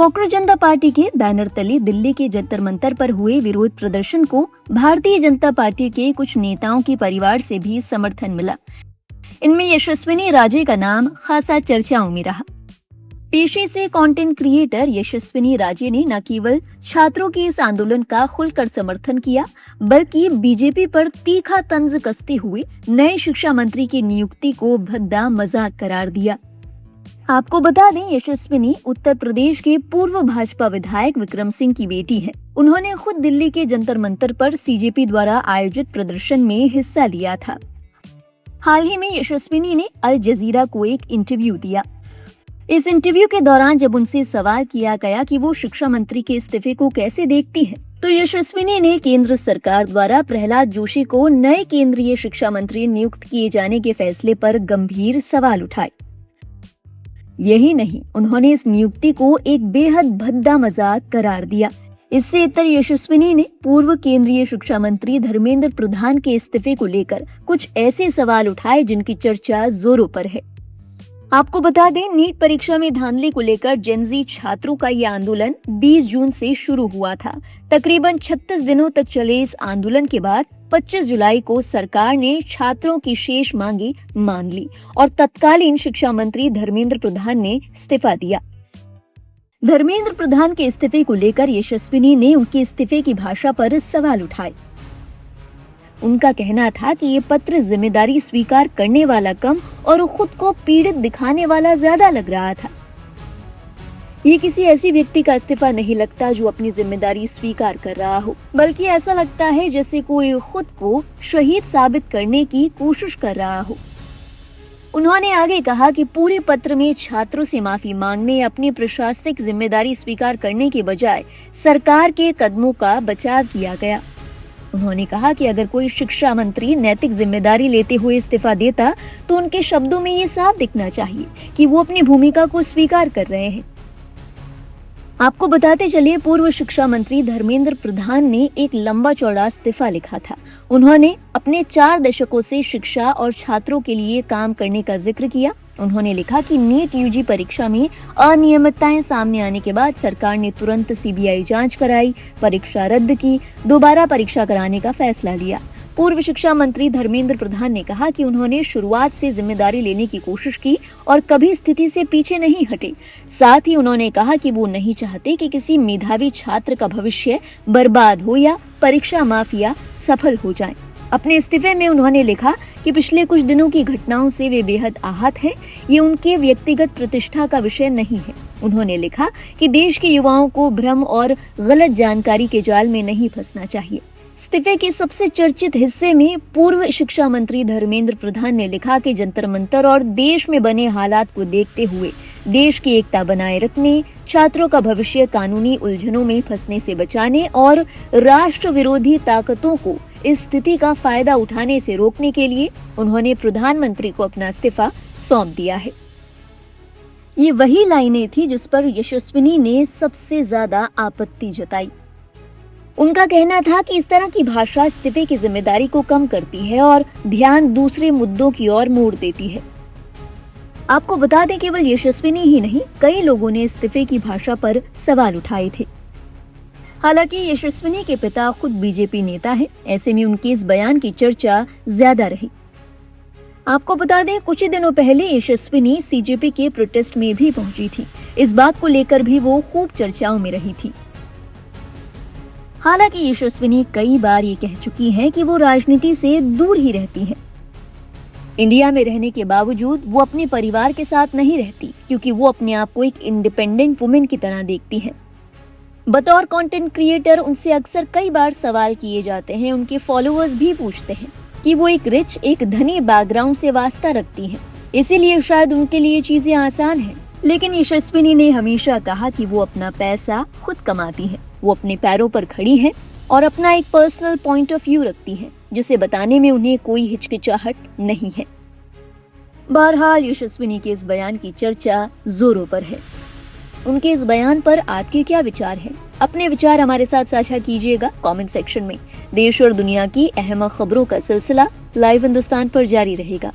Cockroach जनता party के banner तले दिल्ली के जंतर मंतर पर हुए विरोध प्रदर्शन को भारतीय जनता पार्टी के कुछ नेताओं के परिवार से भी समर्थन मिला। इनमें यशस्विनी राजे का नाम खासा चर्चाओं में रहा। पेशे से कंटेंट क्रिएटर यशस्विनी राजे ने न केवल छात्रों के इस आंदोलन का खुलकर समर्थन किया, बल्कि बीजेपी पर तीखा तंज कसते हुए नए शिक्षा मंत्री की नियुक्ति को भद्दा मजाक करार दिया। आपको बता दें, यशस्विनी उत्तर प्रदेश के पूर्व भाजपा विधायक विक्रम सिंह की बेटी है। उन्होंने खुद दिल्ली के जंतर मंतर पर सीजेपी द्वारा आयोजित प्रदर्शन में हिस्सा लिया था। हाल ही में यशस्विनी ने अल जजीरा को एक इंटरव्यू दिया। इस इंटरव्यू के दौरान जब उनसे सवाल किया गया कि वो शिक्षा मंत्री के इस्तीफे को कैसे देखती है, तो यशस्विनी ने केंद्र सरकार द्वारा प्रहलाद जोशी को नए केंद्रीय शिक्षा मंत्री नियुक्त किए जाने के फैसले पर गंभीर सवाल उठाए। यही नहीं, उन्होंने इस नियुक्ति को एक बेहद भद्दा मजाक करार दिया। इससे इतर यशस्विनी ने पूर्व केंद्रीय शिक्षा मंत्री धर्मेंद्र प्रधान के इस्तीफे को लेकर कुछ ऐसे सवाल उठाए जिनकी चर्चा जोरों पर है। आपको बता दें, नीट परीक्षा में धांधली को लेकर जेनजी छात्रों का ये आंदोलन 20 जून से शुरू हुआ था। तकरीबन 36 दिनों तक चले इस आंदोलन के बाद 25 जुलाई को सरकार ने छात्रों की शेष मांगे मान ली और तत्कालीन शिक्षा मंत्री धर्मेंद्र प्रधान ने इस्तीफा दिया। धर्मेंद्र प्रधान के इस्तीफे को लेकर यशस्विनी ने उनके इस्तीफे की भाषा पर सवाल उठाए। उनका कहना था कि ये पत्र जिम्मेदारी स्वीकार करने वाला कम और खुद को पीड़ित दिखाने वाला ज्यादा लग रहा था। ये किसी ऐसी व्यक्ति का इस्तीफा नहीं लगता जो अपनी जिम्मेदारी स्वीकार कर रहा हो, बल्कि ऐसा लगता है जैसे कोई खुद को शहीद साबित करने की कोशिश कर रहा हो। उन्होंने आगे कहा कि पूरे पत्र में छात्रों से माफी मांगने, अपनी प्रशासनिक जिम्मेदारी स्वीकार करने के बजाय सरकार के कदमों का बचाव किया गया। उन्होंने कहा कि अगर कोई शिक्षा मंत्री नैतिक जिम्मेदारी लेते हुए इस्तीफा देता तो उनके शब्दों में ये साफ दिखना चाहिए कि वो अपनी भूमिका को स्वीकार कर रहे हैं। आपको बताते चलिए, पूर्व शिक्षा मंत्री धर्मेंद्र प्रधान ने एक लंबा चौड़ा इस्तीफा लिखा था। उन्होंने अपने 4 दशकों से शिक्षा और छात्रों के लिए काम करने का जिक्र किया। उन्होंने लिखा कि नीट यूजी परीक्षा में अनियमितताएं सामने आने के बाद सरकार ने तुरंत सीबीआई जांच कराई, परीक्षा रद्द की, दोबारा परीक्षा कराने का फैसला लिया। पूर्व शिक्षा मंत्री धर्मेंद्र प्रधान ने कहा कि उन्होंने शुरुआत से जिम्मेदारी लेने की कोशिश की और कभी स्थिति से पीछे नहीं हटे। साथ ही उन्होंने कहा कि वो नहीं चाहते कि किसी मेधावी छात्र का भविष्य बर्बाद हो या परीक्षा माफिया सफल हो जाए। अपने इस्तीफे में उन्होंने लिखा कि पिछले कुछ दिनों की घटनाओं से वे बेहद आहत हैं। ये उनके व्यक्तिगत प्रतिष्ठा का विषय नहीं है। उन्होंने लिखा कि देश के युवाओं को भ्रम और गलत जानकारी के जाल में नहीं फंसना चाहिए। इस्तीफे के सबसे चर्चित हिस्से में पूर्व शिक्षा मंत्री धर्मेंद्र प्रधान ने लिखा कि जंतर मंतर और देश में बने हालात को देखते हुए देश की एकता बनाए रखने, छात्रों का भविष्य कानूनी उलझनों में फंसने से बचाने और राष्ट्र विरोधी ताकतों को इस स्थिति का फायदा उठाने से रोकने के लिए उन्होंने प्रधानमंत्री को अपना इस्तीफा सौंप दिया है। ये वही लाइनें थी जिस पर यशस्विनी ने सबसे ज्यादा आपत्ति जताई। उनका कहना था कि इस तरह की भाषा इस्तीफे की जिम्मेदारी को कम करती है और ध्यान दूसरे मुद्दों की ओर मोड़ देती है। आपको बता दें, केवल यशस्विनी ही नहीं, कई लोगों ने इस्तीफे की भाषा पर सवाल उठाए थे। हालांकि यशस्विनी के पिता खुद बीजेपी नेता हैं, ऐसे में उनके इस बयान की चर्चा ज्यादा रही। आपको बता दें, कुछ ही दिनों पहले यशस्विनी सीजेपी के प्रोटेस्ट में भी पहुंची थी। इस बात को लेकर भी वो खूब चर्चाओं में रही थी। हालांकि यशस्विनी कई बार ये कह चुकी हैं कि वो राजनीति से दूर ही रहती हैं। इंडिया में रहने के बावजूद वो अपने परिवार के साथ नहीं रहती, क्योंकि वो अपने आप को एक इंडिपेंडेंट वुमेन की तरह देखती हैं। बतौर कंटेंट क्रिएटर उनसे अक्सर कई बार सवाल किए जाते हैं। उनके फॉलोअर्स भी पूछते हैं कि वो एक धनी बैकग्राउंड से वास्ता रखती हैं, इसीलिए शायद उनके लिए चीजें आसान हैं। लेकिन यशस्विनी ने हमेशा कहा कि वो अपना पैसा खुद कमाती हैं, वो अपने पैरों पर खड़ी हैं और अपना एक पर्सनल पॉइंट ऑफ व्यू रखती हैं, जिसे बताने में उन्हें कोई हिचकिचाहट नहीं है। बहरहाल यशस्विनी के इस बयान की चर्चा जोरों पर है। उनके इस बयान पर आपके क्या विचार हैं? अपने विचार हमारे साथ साझा कीजिएगा कमेंट सेक्शन में। देश और दुनिया की अहम खबरों का सिलसिला लाइव हिंदुस्तान पर जारी रहेगा।